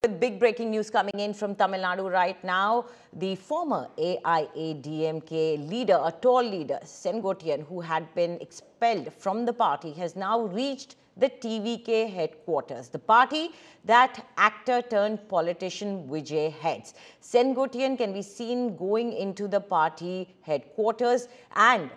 With big breaking news coming in from Tamil Nadu right now, the former AIADMK leader, a tall leader, Sengotian, who had been expelled from the party, has now reached the TVK headquarters, the party that actor turned politician Vijay heads. Sengotian can be seen going into the party headquarters, and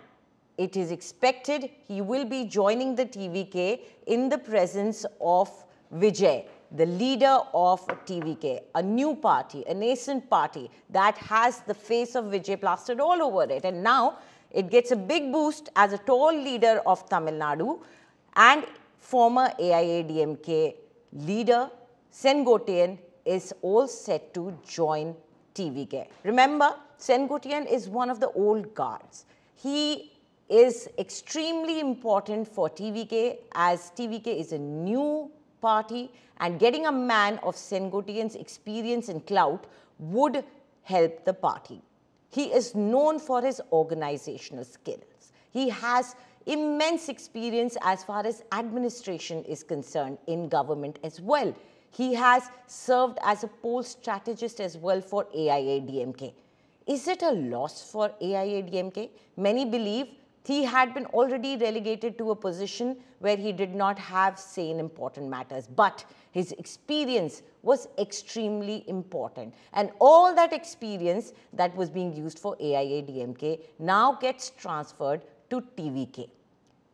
it is expected he will be joining the TVK in the presence of Vijay, the leader of TVK, a new party, a nascent party that has the face of Vijay plastered all over it. And now it gets a big boost as a tall leader of Tamil Nadu, and former AIADMK leader Sengotian is all set to join TVK. Remember, Sengotian is one of the old guards. He is extremely important for TVK, as TVK is a new party, and getting a man of Sengotian's experience and clout would help the party. He is known for his organizational skills. He has immense experience as far as administration is concerned in government as well. He has served as a poll strategist as well for AIADMK. Is it a loss for AIADMK? Many believe he had been already relegated to a position where he did not have say in important matters, but his experience was extremely important. And all that experience that was being used for AIADMK now gets transferred to TVK.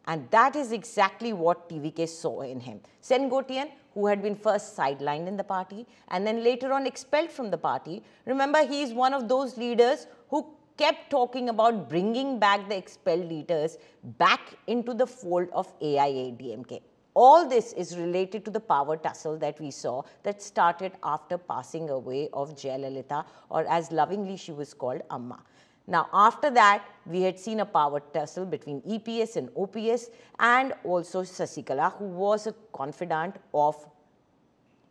And that is exactly what TVK saw in him. Sengotian, who had been first sidelined in the party and then later on expelled from the party. Remember, he is one of those leaders who kept talking about bringing back the expelled leaders back into the fold of AIADMK. All this is related to the power tussle that we saw that started after passing away of Jayalalitha, or as lovingly she was called, Amma. Now, after that, we had seen a power tussle between EPS and OPS, and also Sasikala, who was a confidant of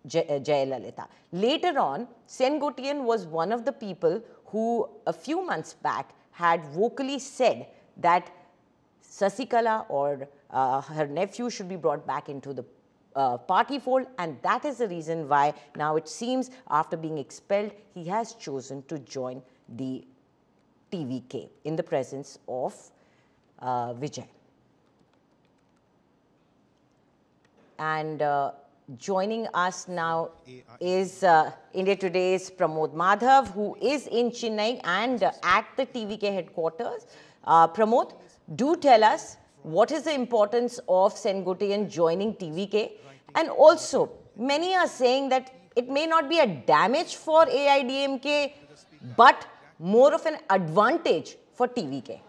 Jayalalitha. Later on, Sengotian was one of the people who a few months back had vocally said that Sasikala or her nephew should be brought back into the party fold, and that is the reason why now it seems after being expelled, he has chosen to join the TVK in the presence of Vijay. And joining us now is India Today's Pramod Madhav, who is in Chennai and at the TVK headquarters. Pramod, do tell us what is the importance of Sengotian joining TVK, and also many are saying that it may not be a damage for AIADMK but more of an advantage for TVK.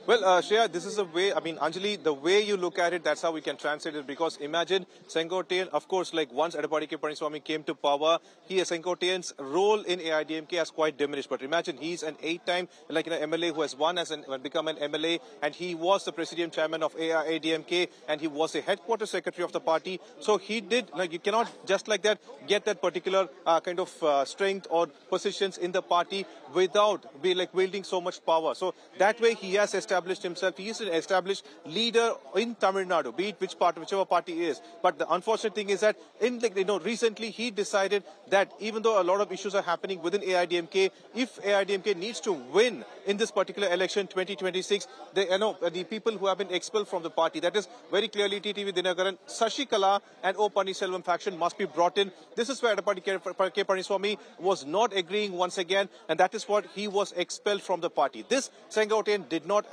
Well, Shreya, this is the way, Anjali, the way you look at it, that's how we can translate it. Because imagine Sengotian, of course, like once Edappadi K. Palaniswamy came to power, Sengotian's role in AIADMK has quite diminished. But imagine he's an 8-time MLA who has won as become an MLA, and he was the president chairman of AIADMK, and he was the headquarters secretary of the party. So he did, you cannot just like that get that particular kind of strength or positions in the party without wielding so much power. So that way he has established himself. He is an established leader in Tamil Nadu, be it whichever party is. But the unfortunate thing is that recently he decided that even though a lot of issues are happening within AIADMK, if AIADMK needs to win in this particular election 2026, the people who have been expelled from the party, that is very clearly TTV Dinakaran, Sasikala and O Pannirselvam faction must be brought in. This is where Edappadi K. Palaniswamy was not agreeing once again, and that is what he was expelled from the party. This Sengotian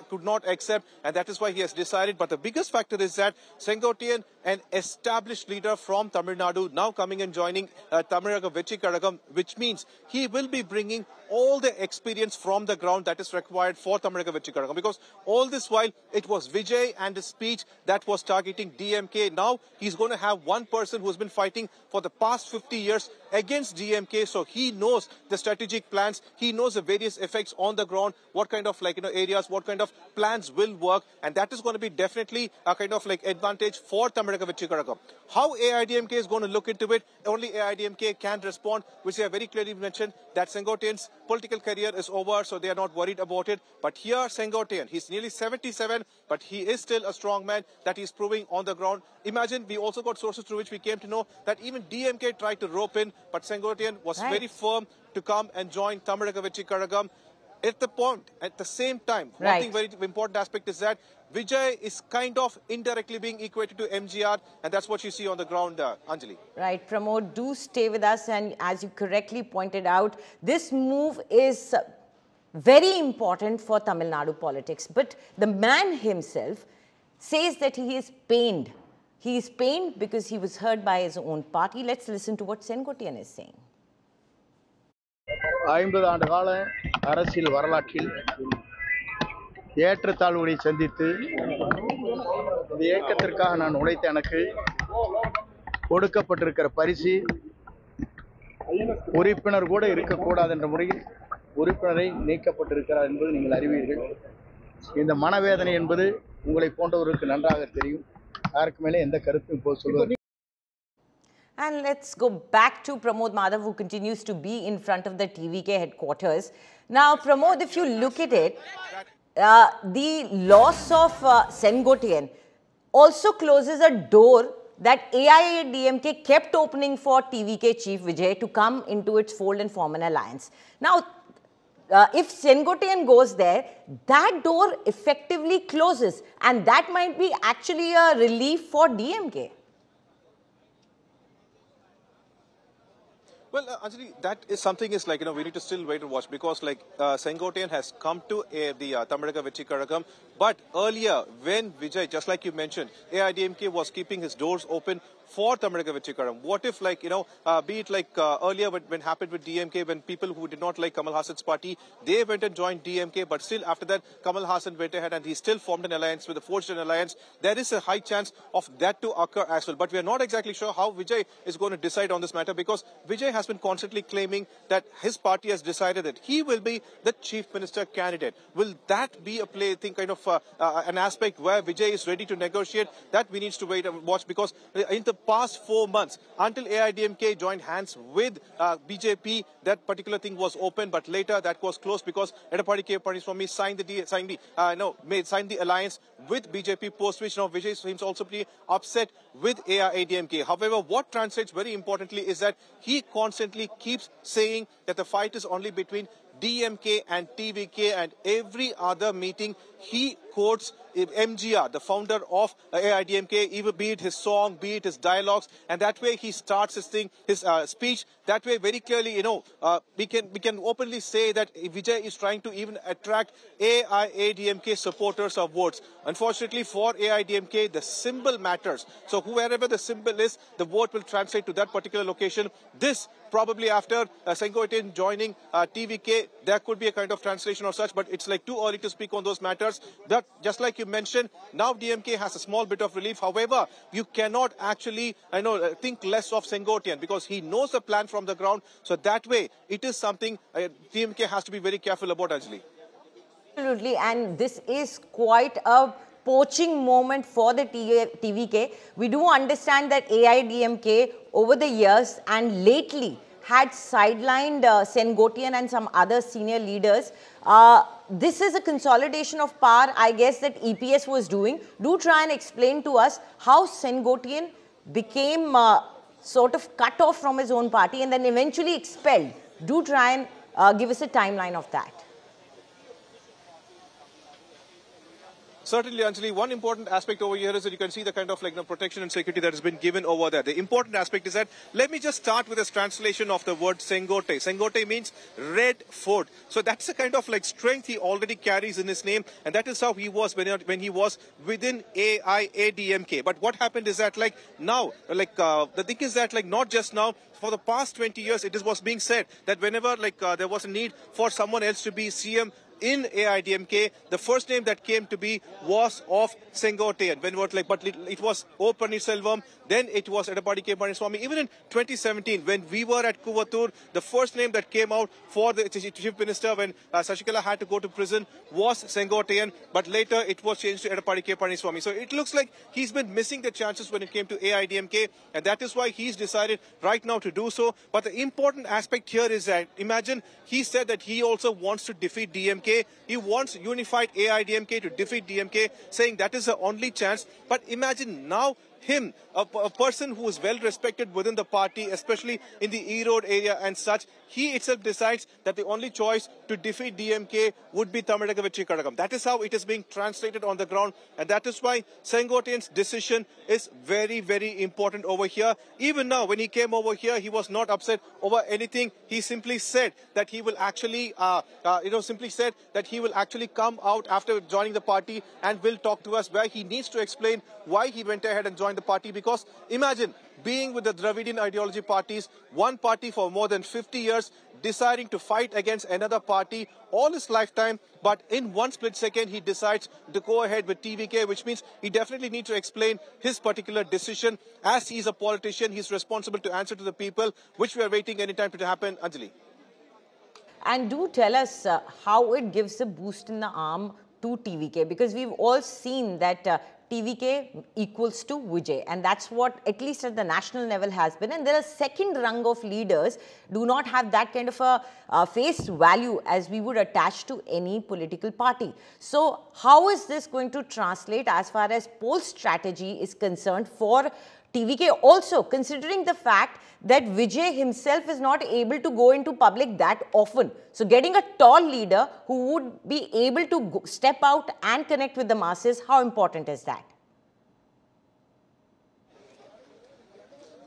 could not accept, and that is why he has decided. But the biggest factor is that Sengotian, an established leader from Tamil Nadu, now coming and joining Tamizhaka Vetri Kazhagam, which means he will be bringing all the experience from the ground that is required for Tamizhaka Vetri Kazhagam. Because all this while, it was Vijay and his speech that was targeting DMK. Now he's going to have one person who has been fighting for the past 50 years against DMK. So he knows the strategic plans. He knows the various effects on the ground, what kind of areas, what kind of plans will work. And that is going to be definitely a kind of advantage for Tamizhaka Vetri Kazhagam. How AIADMK is going to look into it, only AIADMK can respond, which they have very clearly mentioned that Sengotian's political career is over, so they are not worried about it. But here Sengotian, he's nearly 77. but he is still a strong man that he's proving on the ground. Imagine, we also got sources through which we came to know that even DMK tried to rope in, but Sengotian was very firm to come and join Tamilaka Vetri Kazhagam. At the same time, one thing very important aspect is that Vijay is kind of indirectly being equated to MGR, and that's what you see on the ground, Anjali. Right, Pramod, do stay with us, and as you correctly pointed out, this move is very important for Tamil Nadu politics, but the man himself says that he is pained. He is pained because he was hurt by his own party. Let's listen to what Sengotian is saying. 50 ஆண்டு கால அரசியல் வரலாற்றில் ஏற்றத்தாழ்வுகளை சந்தித்து இந்த இயக்கத்திற்காக நான் உழைத்த எனக்கு கொடுக்கப்பட்டிருக்கிற பரிசு உறுப்பினர் கூட இருக்கக்கூடாது என்ற முறையில் உறுப்பினரை நீக்கப்பட்டிருக்கிறார் என்பது நீங்கள் அறிவீர்கள். இந்த மனவேதனை என்பது உங்களை போன்றவருக்கு நன்றாக தெரியும். யாருக்கு மேலே எந்த கருத்தும் இப்போ சொல்வது. And let's go back to Pramod Madhav, who continues to be in front of the TVK headquarters. Now, Pramod, if you look at it, the loss of Sengotian also closes a door that AIADMK kept opening for TVK Chief Vijay to come into its fold and form an alliance. Now, if Sengotian goes there, that door effectively closes, and that might be actually a relief for DMK. Well, Anjali, that is something is like, we need to still wait and watch, because like Sengotian has come to the Tamilaka Vetri Kazhagam, but earlier when Vijay, just like you mentioned, AIADMK was keeping his doors open for Tamilaka Vetri Kazhagam. What if, like, be it like earlier when happened with DMK, when people who did not like Kamal Hassan's party, they went and joined DMK, but still after that Kamal Hassan went ahead and he still formed an alliance with the forged an alliance. There is a high chance of that to occur as well, but we are not exactly sure how Vijay is going to decide on this matter, because Vijay has been constantly claiming that his party has decided that he will be the chief minister candidate. Will that be a play, I think, kind of an aspect where Vijay is ready to negotiate? That we need to wait and watch, because in the past 4 months, until AIADMK joined hands with BJP, that particular thing was open, but later that was closed because Edapadi K. Palaniswamy signed the alliance with BJP, post which now Vijay seems also pretty upset with AIADMK. However, what translates very importantly is that he constantly keeps saying that the fight is only between DMK and TVK, and every other meeting he quotes MGR, the founder of AIADMK, even be it his song, be it his dialogues, and that way he starts his speech. That way, very clearly, we can openly say that Vijay is trying to even attract AIADMK supporters of votes. Unfortunately for AIADMK, the symbol matters. So wherever the symbol is, the vote will translate to that particular location. This probably after Sengotian joining TVK, there could be a kind of translation or such, but it's like too early to speak on those matters. That, just like you mentioned, now DMK has a small bit of relief. However, you cannot actually, think less of Sengotian, because he knows the plan from the ground. So that way, it is something DMK has to be very careful about, Anjali. Absolutely, and this is quite a poaching moment for the TVK. We do understand that AIADMK over the years and lately had sidelined Sengotian and some other senior leaders. This is a consolidation of power, I guess, that EPS was doing. Do try and explain to us how Sengotian became sort of cut off from his own party and then eventually expelled. Do try and give us a timeline of that. Certainly, Anjali, one important aspect over here is that you can see the kind of protection and security that has been given over there. The important aspect is that, let me just start with this translation of the word Sengote. Sengote means red fort. So that's a kind of strength he already carries in his name, and that is how he was when he was within AIADMK. But what happened is that now, the thing is that not just now, for the past 20 years, it was being said that whenever there was a need for someone else to be CM in AIADMK, the first name that came to be was of Sengotian. But it was O. Pannirselvam, then it was Edapadi K. Palaniswamy. Even in 2017, when we were at Kuvatur, the first name that came out for the chief minister when Sashikala had to go to prison was Sengotian, but later it was changed to Edapadi K. Palaniswamy. So it looks like he's been missing the chances when it came to AIADMK, and that is why he's decided right now to do so. But the important aspect here is that, imagine, he said that he also wants to defeat DMK DMK. He wants unified AIDMK to defeat DMK, saying that is the only chance. But imagine now him, a person who is well respected within the party, especially in the Erode area and such, he itself decides that the only choice to defeat DMK would be Tamizhaka Vetri Kazhagam. That is how it is being translated on the ground, and that is why Sengotian's decision is very, very important over here. Even now, when he came over here, he was not upset over anything. He simply said that he will actually, come out after joining the party and will talk to us, where he needs to explain why he went ahead and joined the party. Because imagine being with the Dravidian ideology parties, one party for more than 50 years, deciding to fight against another party all his lifetime, but in one split second he decides to go ahead with TVK, which means he definitely needs to explain his particular decision. As he's a politician, he's responsible to answer to the people, which we are waiting any time to happen. Anjali. And do tell us how it gives a boost in the arm to TVK, because we've all seen that TVK equals to Vijay, and that's what at least at the national level has been. And there are second rung of leaders do not have that kind of a face value as we would attach to any political party. So how is this going to translate as far as poll strategy is concerned for TVK, also considering the fact that Vijay himself is not able to go into public that often? So getting a tall leader who would be able to step out and connect with the masses, how important is that?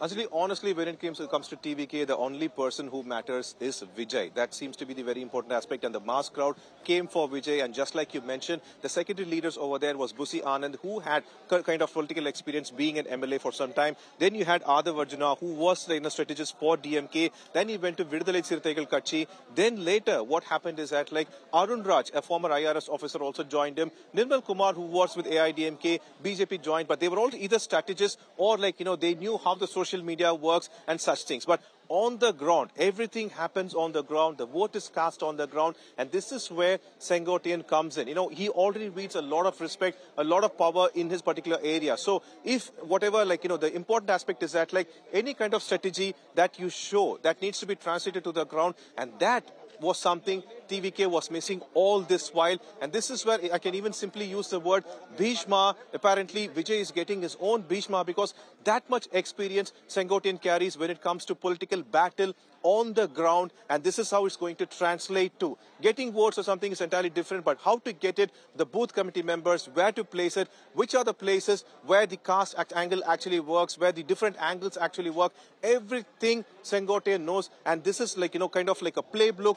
Anjali, honestly, when it comes to TVK, the only person who matters is Vijay. That seems to be the very important aspect, and the mass crowd came for Vijay. And just like you mentioned, the secondary leaders over there was Busi Anand, who had kind of political experience being an MLA for some time. Then you had Adav Arjuna, who was the strategist for DMK. Then he went to Vidudalai Chirutaigal Katchi. Then later, what happened is that Arun Raj, a former IRS officer, also joined him. Nirmal Kumar, who was with AIDMK, BJP joined, but they were all either strategists or they knew how the social media works and such things. But on the ground, everything happens on the ground. The vote is cast on the ground, and this is where Sengotian comes in. He already reads a lot of respect, a lot of power in his particular area. So if whatever, the important aspect is that any kind of strategy that you show, that needs to be translated to the ground, and that was something TVK was missing all this while. And this is where I can even simply use the word Bhishma. Apparently, Vijay is getting his own Bhishma, because that much experience Sengotian carries when it comes to political battle on the ground. And this is how it's going to translate to. Getting votes or something is entirely different, but how to get it, the booth committee members, where to place it, which are the places where the caste angle actually works, where the different angles actually work, everything Sengotian knows. And this is kind of like a playbook.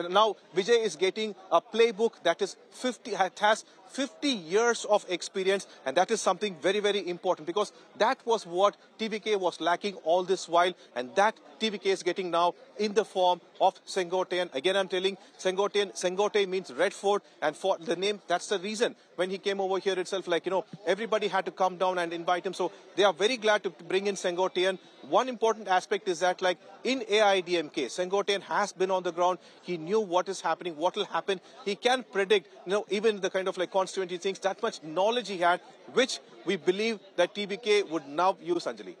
Now Vijay is getting a playbook that is has 50 years of experience, and that is something very, very important, because that was what TVK was lacking all this while, and that TVK is getting now in the form of Sengotian. Again, I'm telling Sengote means Red Fort, and for the name, that's the reason when he came over here itself, everybody had to come down and invite him. So they are very glad to bring in Sengotian. One important aspect is that in AIDMK, Sengotian has been on the ground. He knew what is happening, what will happen. He can predict, even the kind of constituency things. That much knowledge he had, which we believe that TVK would now use, Anjali.